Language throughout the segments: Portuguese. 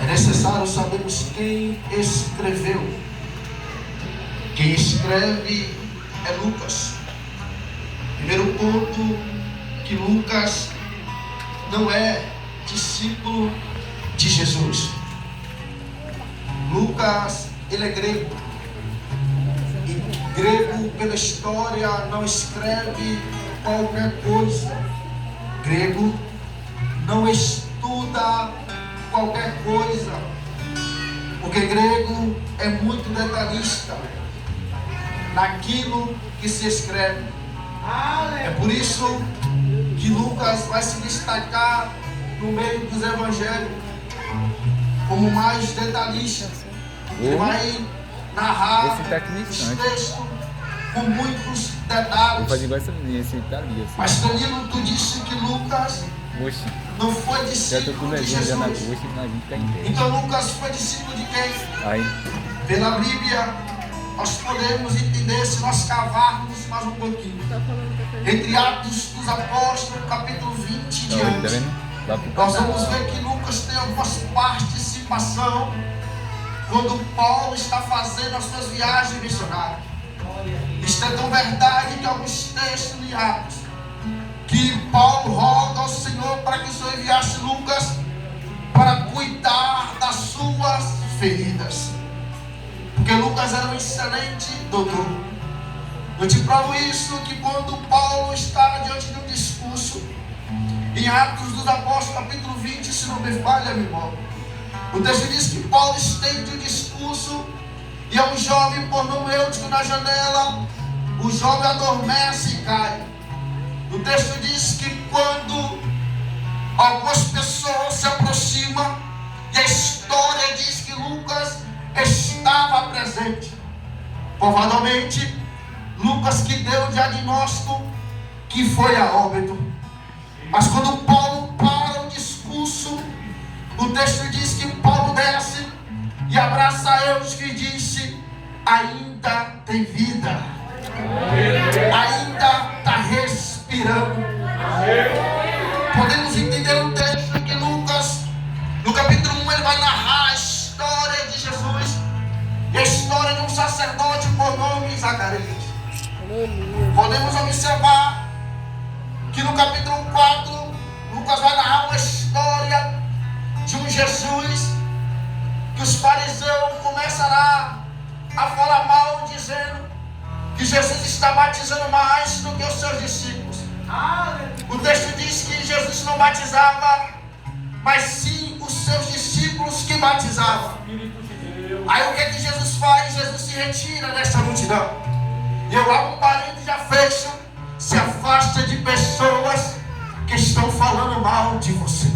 necessário sabermos quem escreveu. Quem escreve é Lucas. Primeiro ponto, que Lucas não é discípulo de Jesus. Lucas, ele é grego. E grego, pela história, não escreve qualquer coisa. Grego não estuda qualquer coisa, porque grego é muito detalhista naquilo que se escreve. É por isso que Lucas vai se destacar no meio dos evangelhos como mais detalhista. Ele vai narrar os textos com muitos detalhes. Mas Danilo, tu disse que Lucas não foi discípulo de Jesus. Então Lucas foi discípulo de quem? Pela Bíblia nós podemos entender, se nós cavarmos mais um pouquinho, entre Atos dos Apóstolos, capítulo 20 e diante, nós vamos ver que Lucas tem algumas participação quando Paulo está fazendo as suas viagens missionárias. Isto é tão verdade que alguns textos de Atos, que Paulo roga ao Senhor para que o Senhor enviasse Lucas para cuidar das suas feridas, porque Lucas era um excelente doutor. Eu te provo isso, que quando Paulo está diante de um discurso, em Atos dos Apóstolos, capítulo 20, se não me falha a memória, o texto diz que Paulo estende o discurso e é um jovem por nome Eutico na janela. O jovem adormece e cai. O texto diz que quando algumas pessoas se aproximam, e a história diz que Lucas estava presente. Provavelmente Lucas que deu o diagnóstico que foi a óbito. Mas quando Paulo para o discurso, o texto diz que Paulo desce e abraça Eutico e disse: ainda tem vida, ainda está respirando. Podemos entender o texto que Lucas, no capítulo 1, ele vai narrar a história de Jesus e a história de um sacerdote por nome Zacarias. Podemos observar que no capítulo 4, Lucas vai narrar uma história de um Jesus que os fariseus começarão a falar mal, dizendo que Jesus está batizando mais do que os seus discípulos. O texto diz que Jesus não batizava, mas sim os seus discípulos que batizavam. Aí o que é que Jesus faz? Jesus se retira dessa multidão. E eu abro um parênteses e já fecho. Se afasta de pessoas que estão falando mal de você.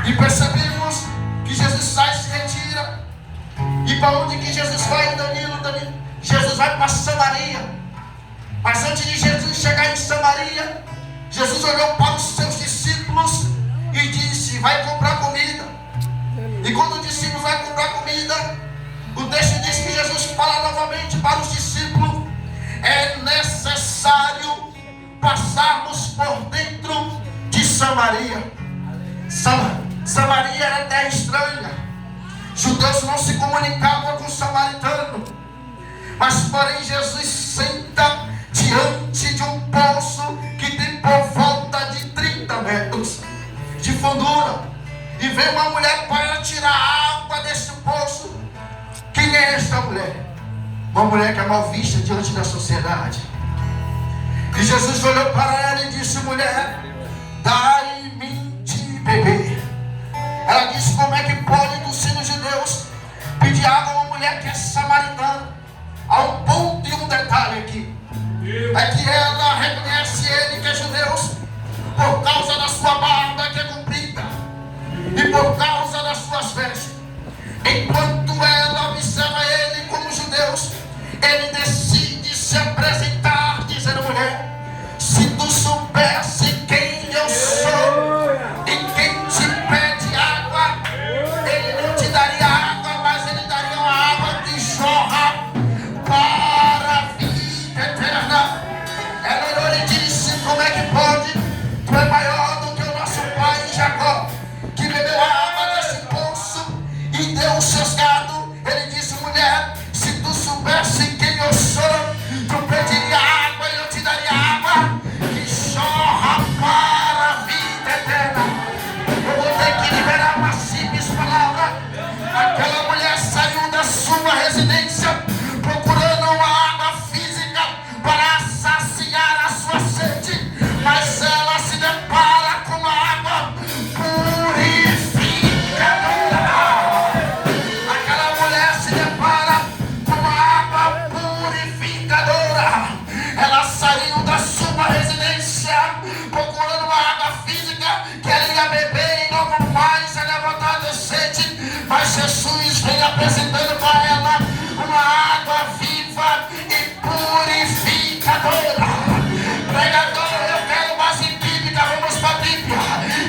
E percebemos que Jesus sai e se retira. E para onde que Jesus vai, Danilo? Jesus vai para Samaria. Mas antes de Jesus chegar em Samaria, Jesus olhou para os seus discípulos e disse: vai comprar comida. E quando o discípulo vai comprar comida, o texto diz que Jesus fala novamente para os discípulos: é necessário passarmos por dentro de Samaria. Samaria era terra estranha. Judeus não se comunicavam com o samaritano. Mas porém Jesus senta diante de um poço que tem por volta de 30 metros de fundura. E vem uma mulher para tirar água desse poço. Quem é esta mulher? Uma mulher que é mal vista diante da sociedade. E Jesus olhou para ela e disse: mulher, dai-me de beber. Ela disse: como é que pode, dos sinos de Deus, pedir água a uma mulher que é samaritana? Há um ponto e um detalhe aqui. É que ela reconhece ele que é judeu por causa da sua barba que é comprida e por causa das suas vestes. Enquanto ela observa ele como judeus, ele decide se apresentar dizendo: mulher, se tu soubesse quem eu sou e quem te pede água, ele não te daria água, mas ele daria uma água que jorra para a vida eterna. Ela lhe disse: como é que pode? Tu é maior do que o nosso pai Jacó, que bebeu a água Jesus vem apresentando para ela uma água viva e purificadora. Pregador, eu quero base bíblica, vamos para a Bíblia.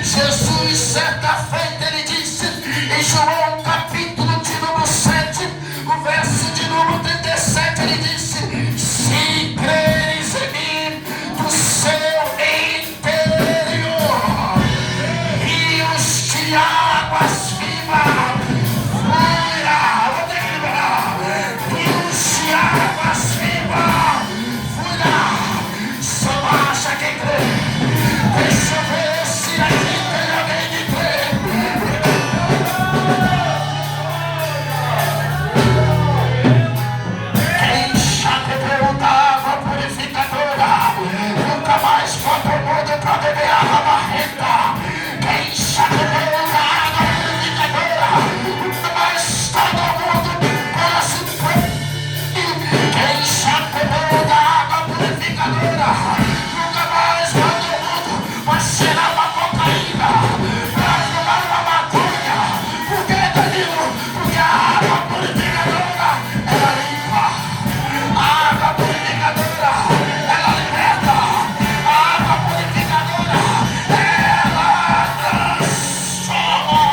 Jesus, certa feita, ele disse em João capítulo de número 7, o verso de número 37, ele disse: se creres em mim, do seu interior rios de águas vivas fluirá. Vou ter que liberar. Rios de águas vivas fluirá. Só baixa quem crê. Deixa eu ver se aqui tem alguém que crê. Quem já bebeu da água purificadora nunca mais volta ao mundo para beber água barrenta. Quem já bebeu da água purificadora nunca mais todo mundo para se perder. Quem já bebeu da água purificadora nunca mais todo mundo vai cheirar uma cocaína, vai fumar uma maconha. Por que, Danilo? Porque a água purificadora ela limpa. A água purificadora ela liberta. A água purificadora ela transforma.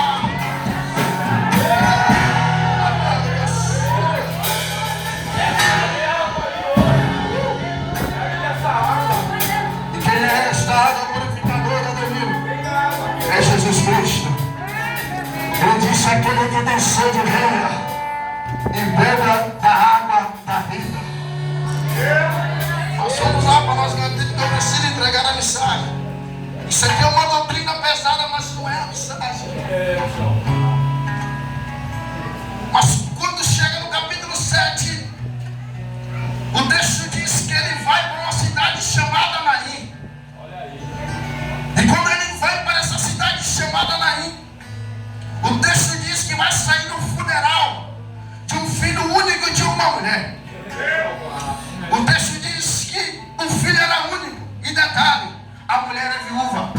E quem é esta água purificadora, Danilo? É Jesus Cristo. Ele disse: aquele que tem sede, venha e beba da água da vida. Nós somos lá para nós garantir que eu preciso entregar a mensagem. Isso aqui é uma doutrina pesada, mas não é a mensagem. Mas quando chega no capítulo 7, o texto diz que ele vai para uma cidade chamada Naim. E quando ele vai para essa cidade chamada Naim, o texto diz que vai sair no funeral de um filho único de uma mulher. O texto diz que o filho era único. E detalhe, a mulher é viúva.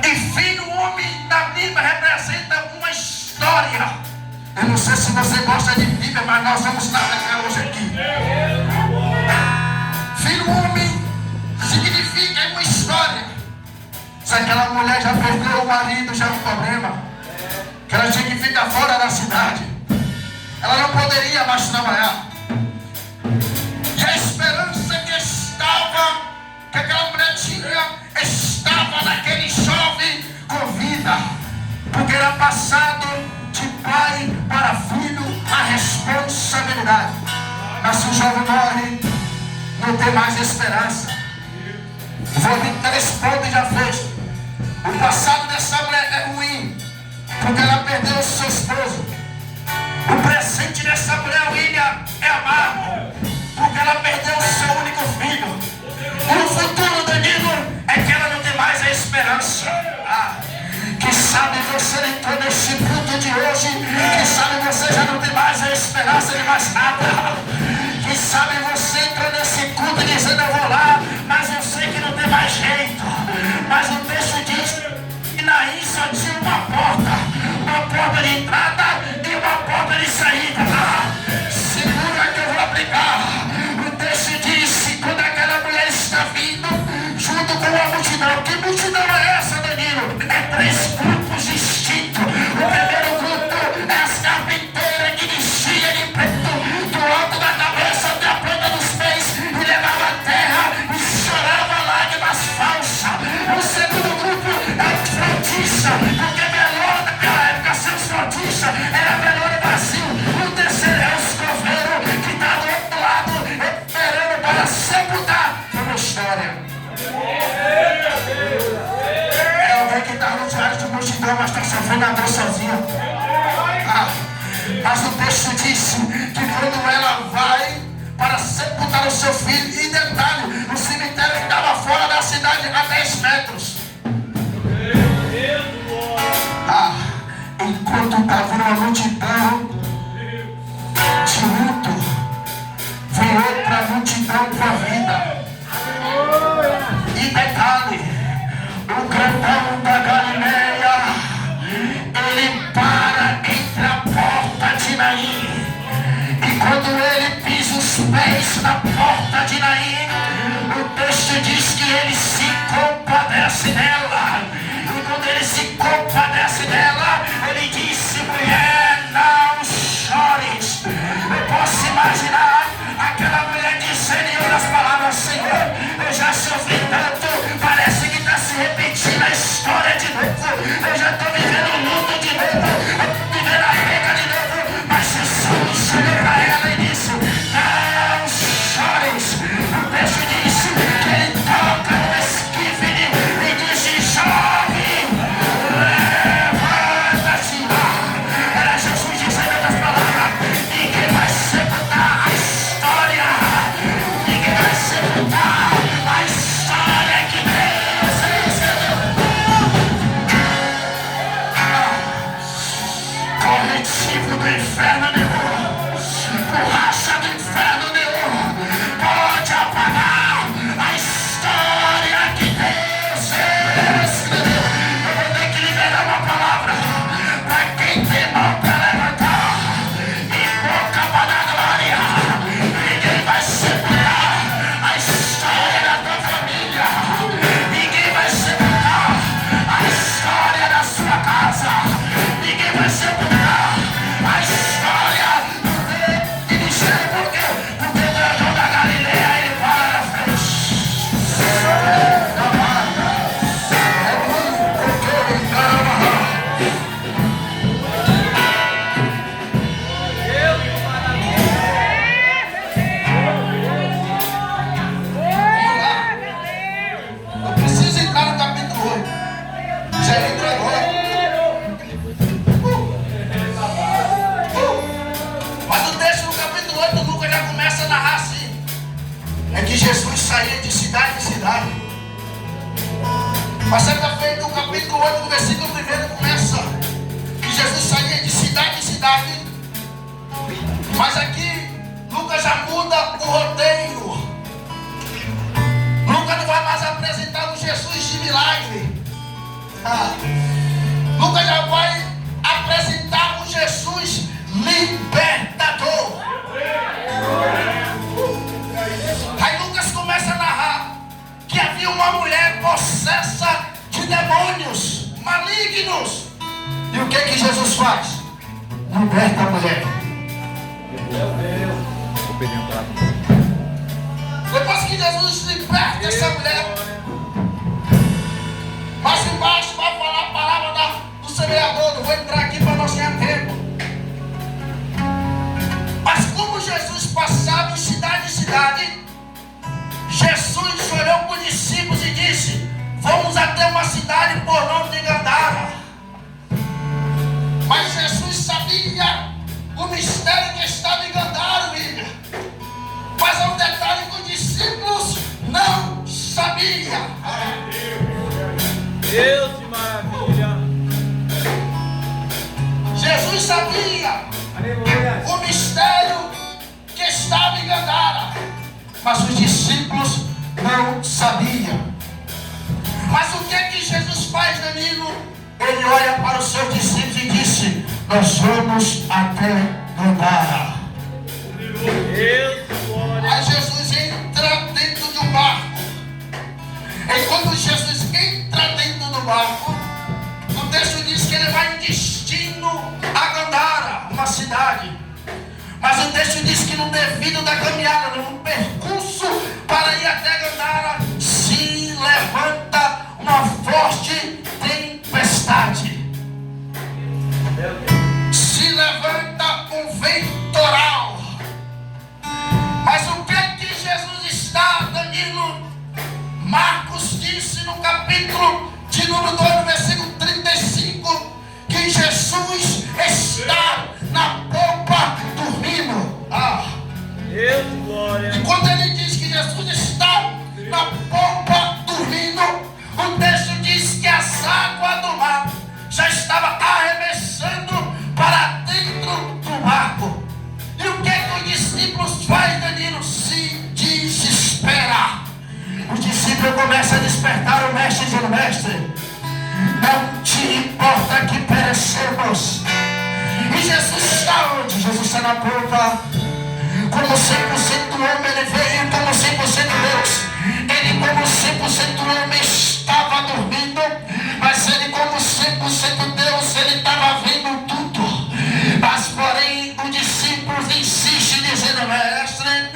E filho homem na Bíblia representa uma história. Eu não sei se você gosta de Bíblia, mas nós vamos navegar hoje aqui. Filho homem significa uma história. Se aquela mulher já perdeu o marido, já é um problema. Que ela tinha que ficar fora da cidade. Ela não poderia mais trabalhar. E a esperança que aquela mulher tinha, estava naquele jovem com vida. Porque era passado de pai para filho a responsabilidade. Mas se o jovem morre, não tem mais esperança. Vou vir três pontos e já fez. O passado dessa mulher é ruim, porque ela perdeu o seu esposo. O presente dessa mulher, William, é amargo, porque ela perdeu o seu único filho. O futuro, Danilo, é que ela não tem mais a esperança. Quem sabe você entrou nesse culto de hoje, quem sabe você já não tem mais a esperança de mais nada. Quem sabe você entrou nesse culto dizendo: eu vou lá, mas eu sei que não tem mais jeito. Mas o texto diz que Naim só tinha uma porta de entrada e uma porta de saída. Segura que eu vou aplicar. O texto diz que quando aquela mulher está vindo, junto com a multidão. Que multidão é essa, Danilo? É três grupos distintos. O primeiro grupo é as carpinteiras que vestiam de preto, do alto da cabeça até a planta dos pés, e levava a terra e chorava lágrimas falsas. O segundo grupo é os frontistas, porque melhor naquela época ser os frontistas era melhor no Brasil. O terceiro é os coveiros, que está do outro lado esperando para sepultar uma história. É alguém que está no diário de multidão, mas está sofrendo a dor sozinha. Mas o texto diz que quando ela vai para sepultar o seu filho, e detalhe, o cemitério ficava fora da cidade a 10 metros. Enquanto estava uma multidão de luto, veio outra multidão com a vida. E detalhe, o grandão da Galileia, ele para em pés na porta de Naim, o texto diz que ele se compadece dela. E quando ele se compadece dela, ele disse: mulher, não chores. Eu posso imaginar aquela mulher dizendo em outras palavras: Senhor, eu já sofri tanto, parece que está se repetindo a história de novo. Eu já estou vivendo o luto de novo, vivendo a perda de novo. Mas Jesus chegou para ela e disse: não chores. O texto diz que ele toca no esquife e diz: jovem, levanta-te. Era Jesus dizendo outras palavras: ninguém vai sepultar a história. Ninguém vai sepultar a história que Deus recebeu. Corretivo do inferno nenhum, borracha do inferno nenhum pode apagar a história que Deus escreveu. Eu vou ter que liberar uma palavra para quem tem mão para levantar e boca para dar glória. Ninguém vai sepultar a história da tua família. Ninguém vai sepultar a história da sua casa. Ninguém vai sepultar a história do ministério. Por quê? Porque o dragão da Galileia, ele para na frente. Eu preciso entrar no capítulo 8. Já entra agora. Mas o texto no capítulo 8, Lucas já começa a narrar assim: é que Jesus saía de cidade em cidade. Mas certa feita, o capítulo 8, no versículo 1, começa que Jesus saía de cidade em cidade. Mas aqui, Lucas já muda o roteiro. Lucas não vai mais apresentar um Jesus de milagre. Lucas já vai apresentar um Jesus libertador. Aí Lucas começa a narrar que havia uma mulher possessa de demônios malignos. E o que Jesus faz? Liberta a mulher. Depois que Jesus liberta essa mulher, mais embaixo vai falar a palavra do semeador. Não vou entrar aqui para não ganhar tempo. Mas como Jesus passava em cidade, Jesus olhou para os discípulos e disse: vamos até uma cidade por nome de Gadara. Mas Jesus sabia o mistério que estava em Gadara, Bíblia. Mas há um detalhe que os discípulos não sabiam. Deus de maravilha. Jesus sabia o mistério que estava em Gadara, mas os discípulos não sabiam. Mas o que Jesus faz, Danilo? Ele olha para os seus discípulos e disse: nós vamos até Gadara. Aí Jesus entra dentro do barco. E quando Jesus entra dentro do barco, o texto diz que ele vai em destino a Gadara, uma cidade. Mas o texto diz que no devido da caminhada, no percurso para ir até Gadara, se levanta uma forte tempestade. Se levanta um ventoral. Mas o que Jesus está, Danilo? Marcos disse no capítulo de número 2, no versículo 35, que Jesus está na popa dormindo. Deus, glória. E quando ele diz que Jesus está na popa dormindo, o texto diz que as águas do mar já estavam arremessando para dentro do barco. E o que os discípulos fazem, Danilo? Se desesperar. Os discípulos começam a despertar o mestre, dizendo: mestre, não te importa que perecemos. E Jesus está onde? Jesus está na popa, com como 100% homem, ele veio como 100% Deus. Ele como 100% homem estava dormindo, mas ele como 100% Deus, ele estava vendo tudo. Mas porém o discípulo insiste dizendo: mestre,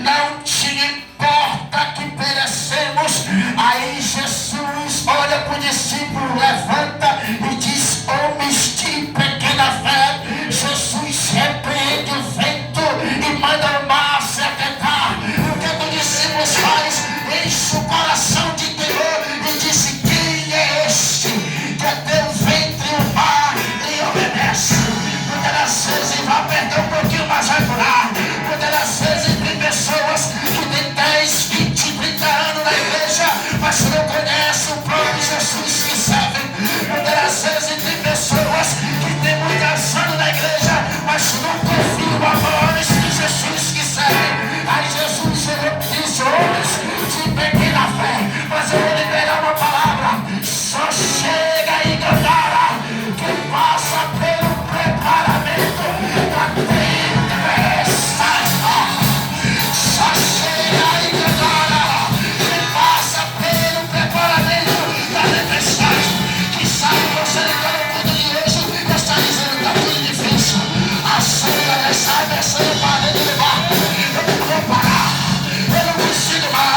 não te importa que perecemos. Aí Jesus olha para o discípulo, levanta e diz: homens de pequena fé. Jesus repreende o vento e manda o mar se aquietar. O que o discípulo faz? Enche o coração de temor e disse: quem é este que até o vento e o mar lhe obedece? Muitas das vezes vai perder um pouquinho, mas vai curar. Muitas das vezes tem pessoas que têm 10, 20, 30 anos na igreja, mas não conhecem o próprio Jesus que serve. Muitas das vezes tem pessoas que têm muitos anos na igreja, mas não confiam a maiores que Jesus que serve. Aí Jesus disse: homens de pequena fé, mas eu vou liberar uma palavra. Só chega e Gandara que passa pelo preparamento da tempestade. Só chega e Gandara que passa pelo preparamento da tempestade. Que sabe você ligando o mundo de hoje e está dizendo: está tudo difícil. A sombra está descendo para dentro do barco. Eu não vou parar, eu não consigo mais.